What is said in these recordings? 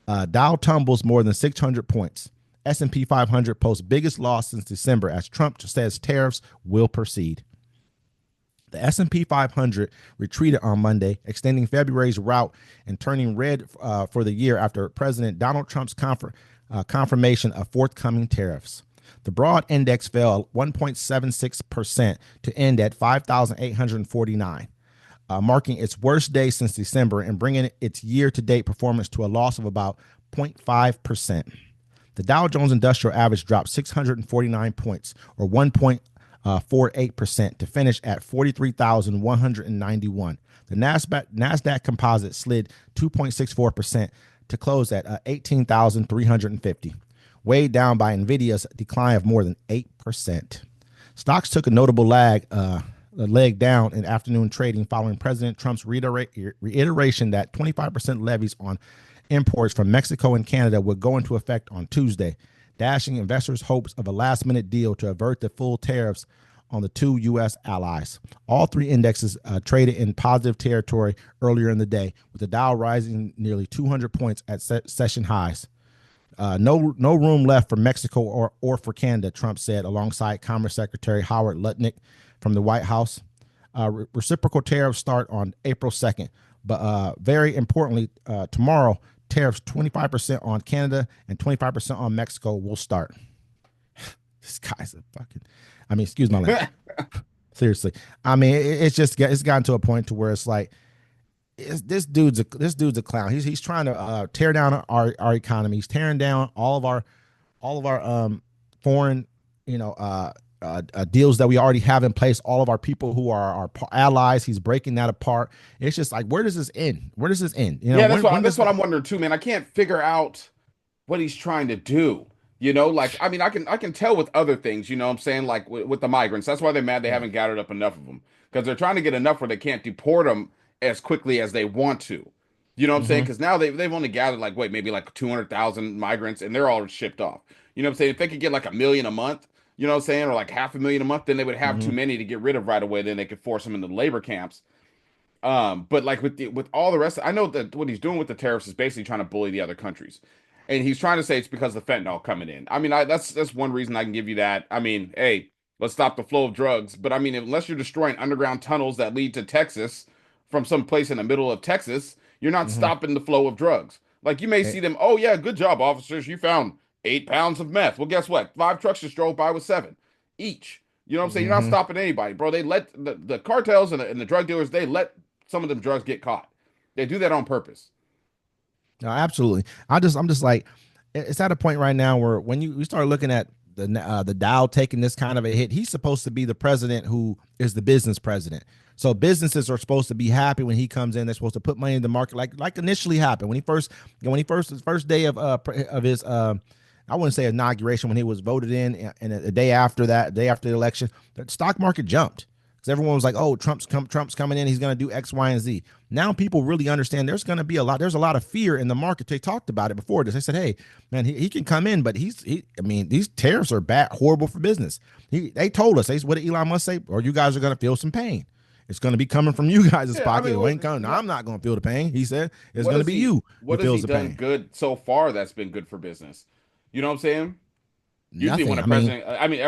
Dow tumbles more than 600 points. S&P 500 posts biggest loss since December as Trump says tariffs will proceed. The S&P 500 retreated on Monday, extending February's rout and turning red for the year after President Donald Trump's confirmation of forthcoming tariffs. The broad index fell 1.76% to end at 5,849, marking its worst day since December and bringing its year-to-date performance to a loss of about 0.5%. The Dow Jones Industrial Average dropped 649 points, or 1.48%, to finish at 43,191. The Nasdaq Composite slid 2.64% to close at 18,350, weighed down by Nvidia's decline of more than 8%. Stocks took a notable leg down in afternoon trading following President Trump's reiteration that 25% levies on imports from Mexico and Canada would go into effect on Tuesday, dashing investors' hopes of a last-minute deal to avert the full tariffs on the two U.S. allies. All three indexes traded in positive territory earlier in the day, with the Dow rising nearly 200 points at session highs. No room left for Mexico or for Canada, Trump said, alongside Commerce Secretary Howard Lutnick from the White House. Reciprocal tariffs start on April 2nd, but very importantly, tomorrow, tariffs 25% on Canada and 25% on Mexico will start. This guy's a fucking, excuse my language. Seriously. It's gotten to a point to where it's like, this dude's a clown. He's trying to tear down our economy. He's tearing down all of our foreign, deals that we already have in place. All of our people who are our allies. He's breaking that apart. It's just like, where does this end? Where does this end? Yeah, that's what I'm wondering too, man. I can't figure out what he's trying to do. I can tell with other things, what I'm saying, like with the migrants. That's why they're mad they haven't gathered up enough of them, because they're trying to get enough where they can't deport them as quickly as they want to. You know what I'm saying? Because now they've only gathered maybe like 200,000 migrants, and they're all shipped off. You know what I'm saying? If they could get like 1 million a month, you know what I'm saying, or like 500,000 a month, then they would have too many to get rid of right away. Then they could force them into the labor camps. But like with all the rest, I know that what he's doing with the tariffs is basically trying to bully the other countries, and he's trying to say it's because of the fentanyl coming in. That's one reason I can give you that. Hey, let's stop the flow of drugs. But unless you're destroying underground tunnels that lead to Texas from some place in the middle of Texas, you're not stopping the flow of drugs. Like, you may see them, oh yeah, good job, officers, you found 8 pounds of meth. Well, guess what? 5 trucks just drove by with 7 each. You know what I'm saying? You're not stopping anybody, bro. They let the cartels and the drug dealers, they let some of them drugs get caught. They do that on purpose. No, absolutely. I'm just like, it's at a point right now where when you start looking at the Dow taking this kind of a hit, he's supposed to be the president who is the business president. So businesses are supposed to be happy when he comes in. They're supposed to put money in the market, like initially happened when his first day of his I wouldn't say inauguration, when he was voted in, and a day after the election, the stock market jumped. Because everyone was like, "Oh, Trump's coming in. He's going to do X, Y, and Z." Now people really understand. There's a lot of fear in the market. They talked about it before this. They said, "Hey, man, he can come in, but these tariffs are bad, horrible for business." They told us. What did Elon Musk say? Or you guys are going to feel some pain. It's going to be coming from you guys' pocket. It ain't coming. No, I'm not going to feel the pain. He said it's going to be you who feels the pain. What has he done good so far that's been good for business? You know what I'm saying? Usually Nothing. when a president,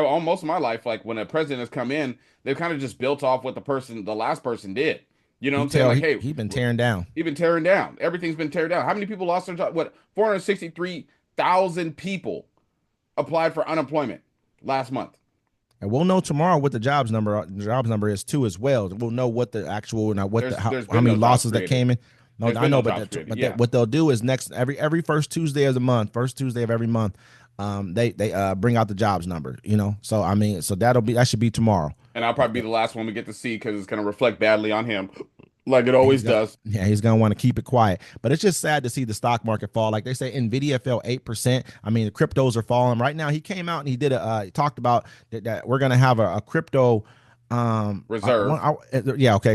all most of my life, like when a president has come in, they've kind of just built off what the last person did. You know what I'm saying? Like, hey, he's been tearing down. He's been tearing down. Everything's been tearing down. How many people lost their job? What, 463,000 people applied for unemployment last month. And we'll know tomorrow what the jobs number is too as well. We'll know what the actual how many losses that came in. No, I know, but what they'll do is every first Tuesday of the month, first Tuesday of every month, they bring out the jobs number. So that should be tomorrow. And I'll probably be the last one we get to see, because it's going to reflect badly on him, like it always does. Yeah, he's going to want to keep it quiet. But it's just sad to see the stock market fall. Like they say, Nvidia fell 8%. The cryptos are falling right now. He came out and he talked about that we're going to have a crypto reserve.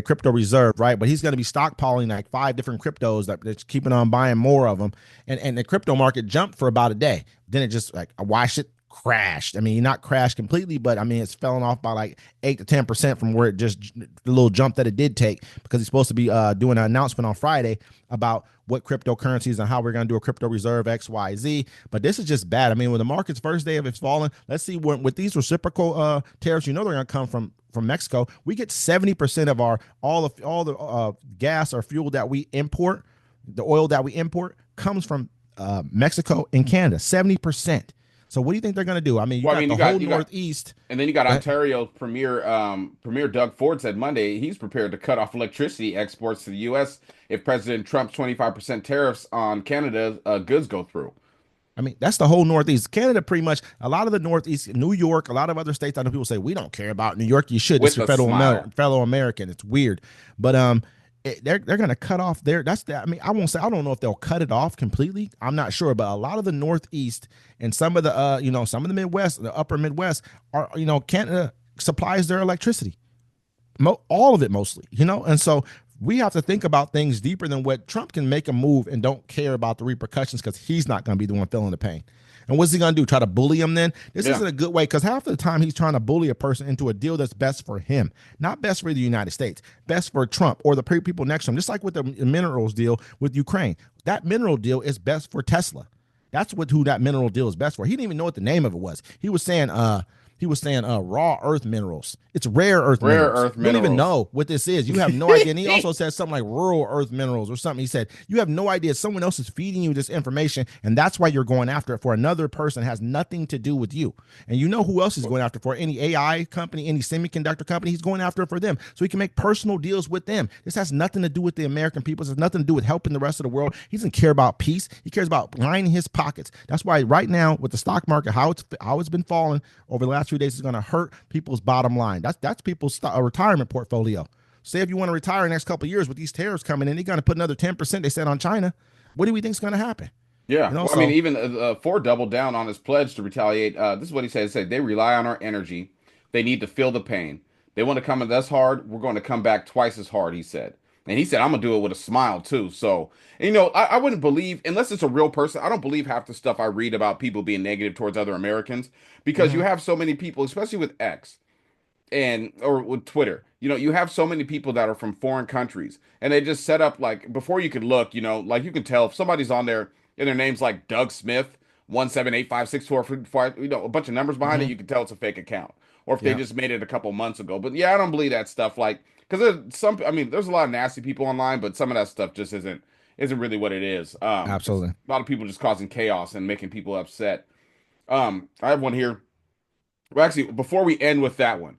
Crypto reserve, right? But he's going to be stockpiling like 5 different cryptos that's keeping on buying more of them. And the crypto market jumped for about a day. Then it just like, why should crashed. I mean, not crashed completely, but I mean, it's fallen off by like 8 to 10% from where it just the little jump that it did take, because he's supposed to be doing an announcement on Friday about what cryptocurrencies and how we're going to do a crypto reserve XYZ. But this is just bad. I mean, when the market's first day of it's falling, let's see when with these reciprocal tariffs, they're going to come from Mexico. We get 70% of our all the gas or fuel that we import, the oil that we import comes from Mexico and Canada. 70%. So what do you think they're going to do? I mean, you Well, I got mean, the whole Northeast. and then you got Ontario Premier Doug Ford said Monday he's prepared to cut off electricity exports to the U.S. if President Trump's 25% tariffs on Canada goods go through. I mean, that's the whole Northeast. Canada, pretty much, a lot of the Northeast, New York, a lot of other states. I know people say, we don't care about New York. You should. It's With your a smile. fellow American. It's weird. But they're going to cut off their, that's that. I mean, I won't say, I don't know if they'll cut it off completely. I'm not sure. But a lot of the Northeast and some of the, some of the Midwest, the upper Midwest are, Canada supplies their electricity. All of it mostly, and so we have to think about things deeper than what Trump can make a move and don't care about the repercussions, because he's not going to be the one feeling the pain. And what's he going to do? Try to bully him then? This isn't a good way, because half of the time he's trying to bully a person into a deal that's best for him, not best for the United States, best for Trump or the people next to him. Just like with the minerals deal with Ukraine. That mineral deal is best for Tesla. That's who that mineral deal is best for. He didn't even know what the name of it was. He was saying raw earth minerals. It's rare earth minerals. You don't even know what this is. You have no idea. And he also said something like rural earth minerals or something. He said, you have no idea. Someone else is feeding you this information, and that's why you're going after it for another person. It has nothing to do with you. And you know who else he's going after for? Any AI company, any semiconductor company, he's going after it for them. So he can make personal deals with them. This has nothing to do with the American people. This has nothing to do with helping the rest of the world. He doesn't care about peace. He cares about lining his pockets. That's why right now with the stock market, how it's been falling over the last few days is going to hurt people's bottom line. That's people's retirement portfolio. Say if you want to retire in the next couple of years with these tariffs coming in, they're going to put another 10% they said on China. What do we think is going to happen? Yeah, well, I mean, even Ford doubled down on his pledge to retaliate. This is what he said. He said, they rely on our energy. They need to feel the pain. They want to come at us hard. We're going to come back twice as hard, he said. And he said, I'm going to do it with a smile, too. So, I wouldn't believe, unless it's a real person, I don't believe half the stuff I read about people being negative towards other Americans, because you have so many people, especially with X or with Twitter, you have so many people that are from foreign countries, and they just set up, like, before you could look, like you can tell if somebody's on there and their name's like Doug Smith 1785645, a bunch of numbers behind it, you can tell it's a fake account, or if they just made it a couple months ago. But yeah, I don't believe that stuff, like, because there's a lot of nasty people online, but some of that stuff just isn't really what it is. Absolutely. A lot of people just causing chaos and making people upset. I have one here. Well, actually, before we end with that one,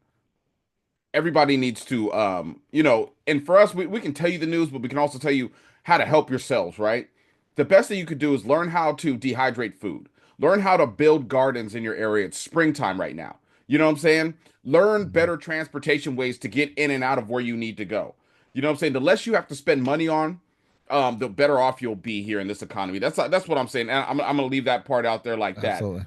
everybody needs to, and for us, we can tell you the news, but we can also tell you how to help yourselves, right? The best thing you could do is learn how to dehydrate food. Learn how to build gardens in your area. It's springtime right now. You know what I'm saying? Learn better transportation ways to get in and out of where you need to go. You know what I'm saying? The less you have to spend money on, the better off you'll be here in this economy. That's what I'm saying. And I'm going to leave that part out there like that. Absolutely.